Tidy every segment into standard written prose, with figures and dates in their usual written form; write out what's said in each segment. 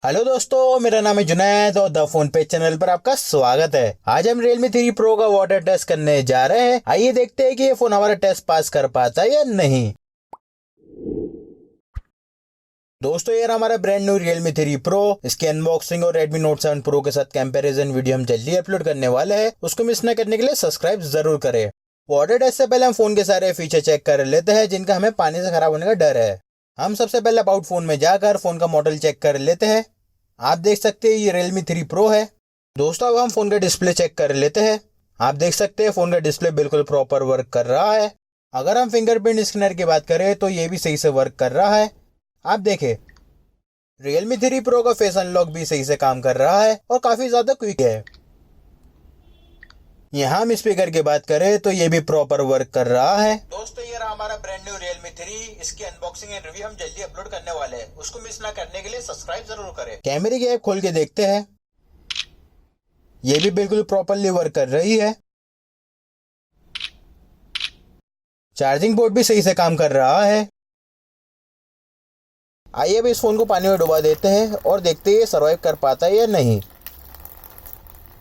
Hello दोस्तों, मेरा नाम है जुनैद और द फोन पे चैनल पर आपका स्वागत है। आज हम Realme 3 Pro का वाटर टेस्ट करने जा रहे हैं। आइए देखते हैं कि ये फोन हमारा टेस्ट पास कर पाता है या नहीं। दोस्तों, ये हमारा ब्रांड न्यू Realme 3 Pro। इसकी अनबॉक्सिंग और Redmi Note 7 Pro के साथ कंपैरिजन वीडियो हम जल्दी अपलोड करने वाले हैं। उसको मिस न करने के लिए सब्सक्राइब जरूर करें। वाटर टेस्ट से पहले हम फोन के सारे फीचर चेक कर लेते हैं जिनका हमें पानी से खराब होने का डर है। हम सबसे पहले अबाउट फोन में जाकर फोन का मॉडल चेक कर लेते हैं। आप देख सकते हैं ये Realme 3 Pro है। दोस्तों, अब हम फोन का डिस्प्ले चेक कर लेते हैं। आप देख सकते हैं फोन का डिस्प्ले बिल्कुल प्रॉपर वर्क कर रहा है। अगर हम फिंगरप्रिंट स्कैनर की बात करें तो ये भी सही से वर्क कर रहा है। आप देखें, Realme 3 Pro का फेस अनलॉक भी सही से काम कर रहा है और काफी ज्यादा क्विक है। यहाँ हम स्पीकर की बात करें तो ये भी प्रॉपर वर्क कर रहा है। दोस्तों, ये रहा हमारा ब्रांड न्यू Realme 3। इसकी अनबॉक्सिंग एंड रिव्यू हम जल्दी अपलोड करने वाले हैं। उसको मिस ना करने के लिए सब्सक्राइब जरूर करें। कैमरे की ऐप खोल के देखते हैं। ये भी बिल्कुल प्रॉपरली वर्क कर रही है। चार्जिंग पोर्ट भी सही से काम कर रहा है। आइए अब इस फोन को पानी में डुबा देते हैं और देखते हैं ये सर्वाइव कर पाता है या नहीं।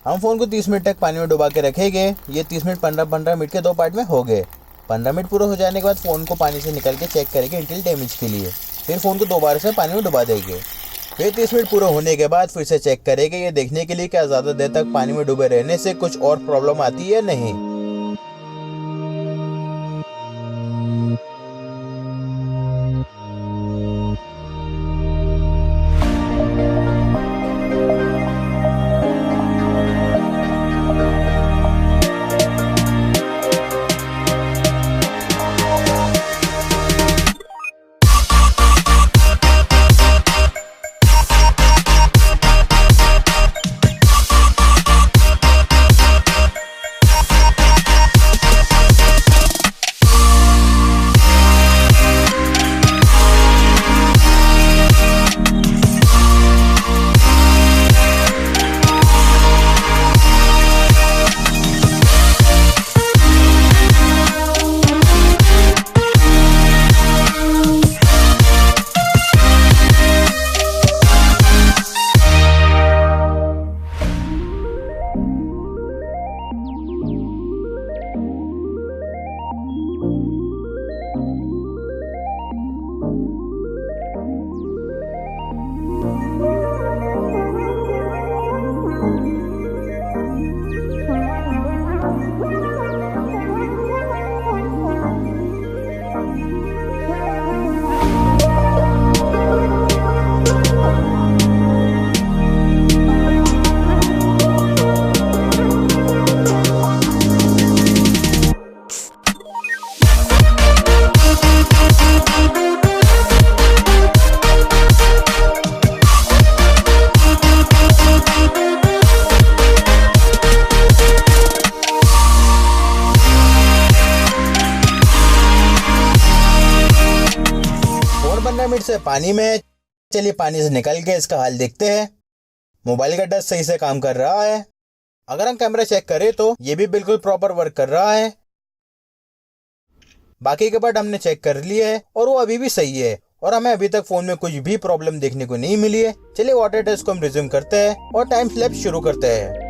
हम फोन को 30 मिनट तक पानी में डुबा के रखेंगे। ये 30 मिनट 15 मिनट के दो पार्ट में हो गए। 15 मिनट पूरा हो जाने के बाद फोन को पानी से निकल के चेक करेंगे इंटिल डैमेज के लिए। फिर फोन को दोबारा से पानी में डुबा देंगे। फिर 30 मिनट पूरा होने के बाद फिर से चेक करेंगे ये देखने के लिए क्या ज़्यादा देर तक पानी में डूबे रहने से कुछ और प्रॉब्लम आती है या नहीं। और 15 मिनट से पानी में। चलिए पानी से निकल के इसका हाल देखते हैं। मोबाइल का टच सही से काम कर रहा है। अगर हम कैमरा चेक करें तो ये भी बिल्कुल प्रॉपर वर्क कर रहा है। बाकी के पार्ट हमने चेक कर लिए है और वो अभी भी सही है और हमें अभी तक फोन में कुछ भी प्रॉब्लम देखने को नहीं मिली है। चलिए वाटर टेस्ट को हम रिज्यूम करते हैं और टाइम स्लैप्स शुरू करते हैं।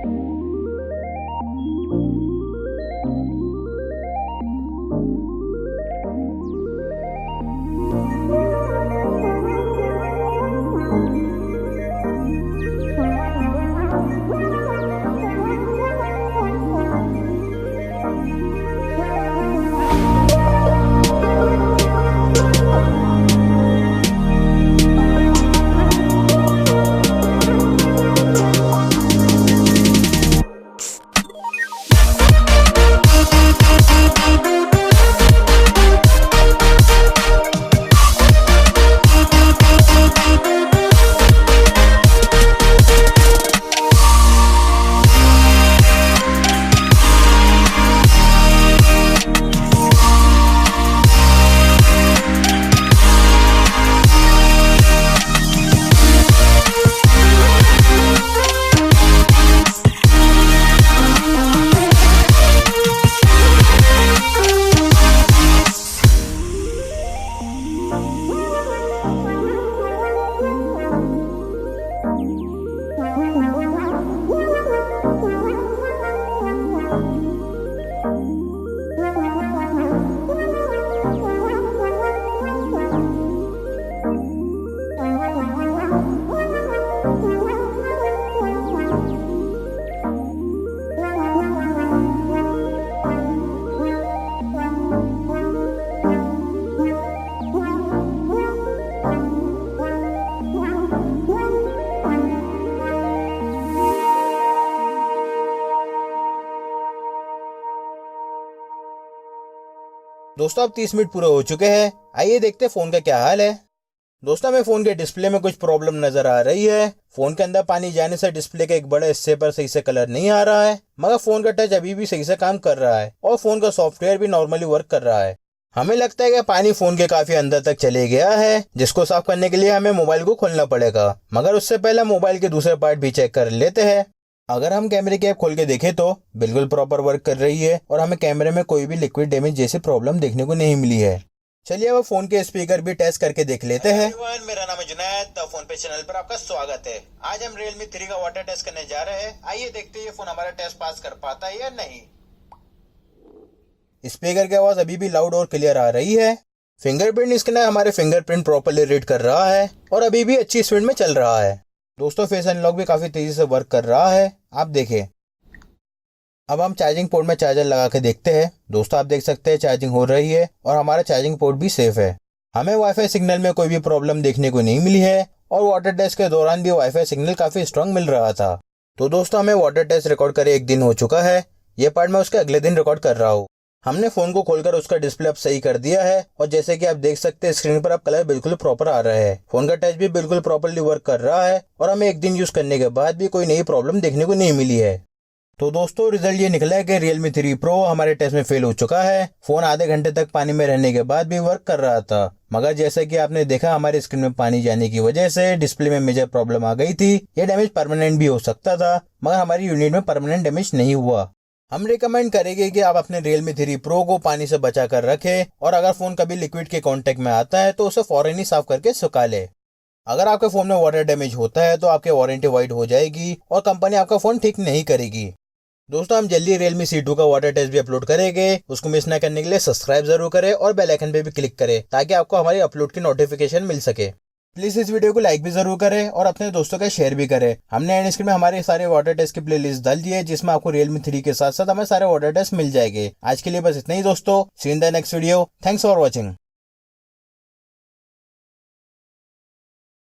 दोस्तों अब 30 मिनट पूरे हो चुके हैं, आइए देखते हैं फोन का क्या हाल है। दोस्तों हमें फोन के डिस्प्ले में कुछ प्रॉब्लम नजर आ रही है। फोन के अंदर पानी जाने से डिस्प्ले के एक बड़े हिस्से पर सही से कलर नहीं आ रहा है, मगर फोन का टच अभी भी सही से काम कर रहा है और फोन का सॉफ्टवेयर भी नॉर्मली वर्क कर रहा है। हमें लगता है कि पानी फोन के काफी अंदर तक चले गया है, जिसको साफ करने के लिए हमें मोबाइल को खोलना पड़ेगा, मगर उससे पहले मोबाइल के दूसरे पार्ट भी चेक कर लेते हैं। अगर हम कैमरे की ऐप खोल के देखें तो बिल्कुल प्रॉपर वर्क कर रही है और हमें कैमरे में कोई भी लिक्विड डैमेज जैसी प्रॉब्लम देखने को नहीं मिली है। चलिए अब फोन के स्पीकर भी टेस्ट करके देख लेते हैं। मेरा नाम है जुनैद, द फोन पे चैनल पर आपका स्वागत है। आज हम Realme 3 का वाटर टेस्ट करने जा रहे हैं। आइए देखते हैं ये फोन हमारा टेस्ट पास कर पाता है या नहीं। स्पीकर की आवाज अभी भी लाउड और क्लियर आ रही है। फिंगरप्रिंट स्कैनर हमारे फिंगरप्रिंट प्रॉपर्ली रीड कर रहा है और अभी भी अच्छी स्पीड में चल रहा है। दोस्तों फेस अनलॉक भी काफी तेजी से वर्क कर रहा है, आप देखें। अब हम चार्जिंग पोर्ट में चार्जर लगा के देखते हैं। दोस्तों आप देख सकते हैं चार्जिंग हो रही है और हमारा चार्जिंग पोर्ट भी सेफ है। हमें वाईफाई सिग्नल में कोई भी प्रॉब्लम देखने को नहीं मिली है और वाटर टेस्ट के दौरान भी वाईफाई सिग्नल काफी स्ट्रांग मिल रहा था। तो दोस्तों हमें वाटर टेस्ट रिकॉर्ड करे 1 दिन हो चुका है। ये पार्ट मैं उसके अगले दिन रिकॉर्ड कर रहा हूँ। हमने फोन को खोलकर उसका डिस्प्ले अब सही कर दिया है और जैसे कि आप देख सकते हैं स्क्रीन पर अब कलर बिल्कुल प्रॉपर आ रहा है। फोन का टच भी बिल्कुल प्रॉपरली वर्क कर रहा है और हमें 1 दिन यूज करने के बाद भी कोई नई प्रॉब्लम देखने को नहीं मिली है। तो दोस्तों रिजल्ट ये निकला है कि Realme 3 Pro हमारे टेस्ट में फेल हो चुका है। फोन आधे घंटे तक पानी में रहने के बाद भी वर्क कर रहा था, मगर जैसे कि आपने देखा हमारी स्क्रीन में पानी जाने की वजह से डिस्प्ले में मेजर प्रॉब्लम आ गई थी। ये डैमेज परमानेंट भी हो सकता था, मगर हमारी यूनिट में परमानेंट डैमेज नहीं हुआ। हम रिकमेंड करेंगे कि आप अपने Realme 3 Pro को पानी से बचा कर रखें और अगर फोन कभी लिक्विड के कांटेक्ट में आता है तो उसे फौरन ही साफ करके सुखा ले। अगर आपके फोन में वाटर डैमेज होता है तो आपकी वारंटी वाइड हो जाएगी और कंपनी आपका फोन ठीक नहीं करेगी। दोस्तों हम जल्दी Realme C2 का वाटर टेस्ट भी अपलोड करेंगे। उसको मिस न करने के लिए सब्सक्राइब जरूर करें और बेल आइकन पे भी क्लिक करें ताकि आपको हमारी अपलोड की नोटिफिकेशन मिल सके। प्लीज इस वीडियो को लाइक भी जरूर करें और अपने दोस्तों का शेयर भी करें। हमने एंड स्क्रीन में हमारे सारे वाटर टेस्ट की प्लेलिस्ट डाल दी है, जिसमें आपको Realme 3 के साथ साथ हमें सारे वाटर टेस्ट मिल जाएंगे। आज के लिए बस इतना ही दोस्तों। See in the next video. Thanks for watching.